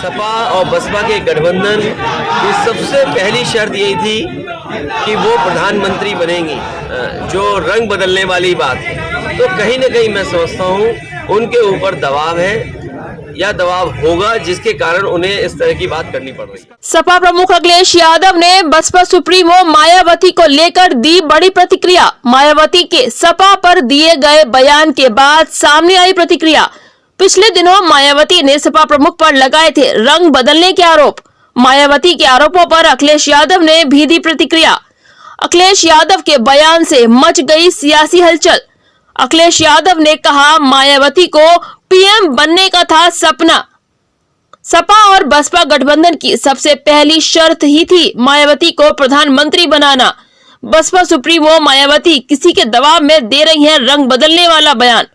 सपा और बसपा के गठबंधन की सबसे पहली शर्त यही थी कि वो प्रधानमंत्री बनेंगी, जो रंग बदलने वाली बात है। तो कहीं न कहीं मैं समझता हूँ उनके ऊपर दबाव है या दबाव होगा, जिसके कारण उन्हें इस तरह की बात करनी पड़ रही है। सपा प्रमुख अखिलेश यादव ने बसपा सुप्रीमो मायावती को लेकर दी बड़ी प्रतिक्रिया। मायावती के सपा पर दिए गए बयान के बाद सामने आई प्रतिक्रिया। पिछले दिनों मायावती ने सपा प्रमुख पर लगाए थे रंग बदलने के आरोप। मायावती के आरोपों पर अखिलेश यादव ने भी दी प्रतिक्रिया। अखिलेश यादव के बयान से मच गई सियासी हलचल। अखिलेश यादव ने कहा, मायावती को पीएम बनने का था सपना। सपा और बसपा गठबंधन की सबसे पहली शर्त ही थी मायावती को प्रधानमंत्री बनाना। बसपा सुप्रीमो मायावती किसी के दबाव में दे रही हैं रंग बदलने वाला बयान।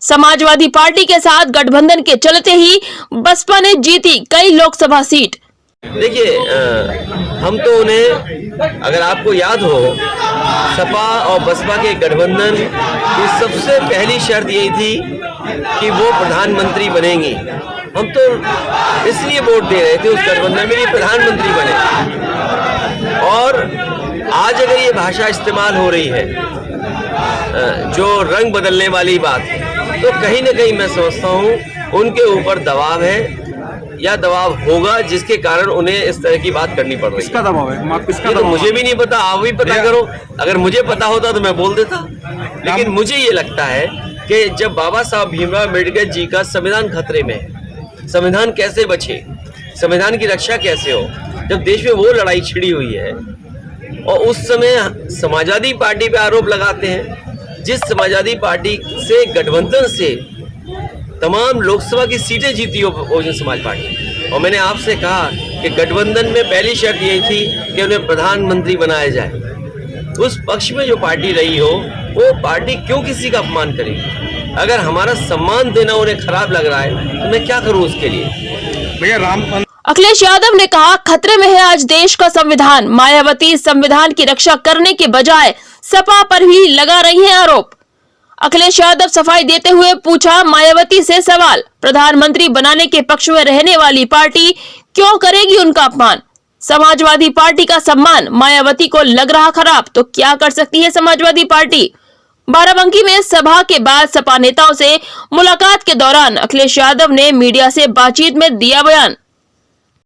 समाजवादी पार्टी के साथ गठबंधन के चलते ही बसपा ने जीती कई लोकसभा सीट। देखिए, हम तो उन्हें, अगर आपको याद हो, सपा और बसपा के गठबंधन की सबसे पहली शर्त यही थी कि वो प्रधानमंत्री बनेंगी। हम तो इसलिए वोट दे रहे थे उस गठबंधन में कि प्रधानमंत्री बने। और आज अगर ये भाषा इस्तेमाल हो रही है, जो रंग बदलने वाली बात है, तो कहीं न कहीं मैं समझता हूँ उनके ऊपर दबाव है या दबाव होगा, जिसके कारण उन्हें इस तरह की बात करनी पड़ रही है। किसका दबाव है? किसका तो मुझे भी नहीं पता, आप भी पता करो। अगर मुझे पता होता तो मैं बोल देता, लेकिन मुझे ये लगता है कि जब बाबा साहब भीमराव अम्बेडकर जी का संविधान खतरे में है, संविधान कैसे बचे, संविधान की रक्षा कैसे हो, जब देश में वो लड़ाई छिड़ी हुई है और उस समय समाजवादी पार्टी पे आरोप लगाते हैं, जिस समाजवादी पार्टी से गठबंधन से तमाम लोकसभा की सीटें जीती हो बहुजन समाज पार्टी। और मैंने आपसे कहा कि गठबंधन में पहली शर्त यही थी कि उन्हें प्रधानमंत्री बनाया जाए। उस पक्ष में जो पार्टी रही हो, वो पार्टी क्यों किसी का अपमान करेगी? अगर हमारा सम्मान देना उन्हें खराब लग रहा है तो मैं क्या करूं उसके लिए? भैया अखिलेश यादव ने कहा, खतरे में है आज देश का संविधान। मायावती संविधान की रक्षा करने के बजाय सपा पर ही लगा रही हैं आरोप। अखिलेश यादव सफाई देते हुए पूछा मायावती से सवाल, प्रधानमंत्री बनाने के पक्ष में रहने वाली पार्टी क्यों करेगी उनका अपमान? समाजवादी पार्टी का सम्मान मायावती को लग रहा खराब, तो क्या कर सकती है समाजवादी पार्टी? बाराबंकी में सभा के बाद सपा नेताओं से मुलाकात के दौरान अखिलेश यादव ने मीडिया से बातचीत में दिया बयान।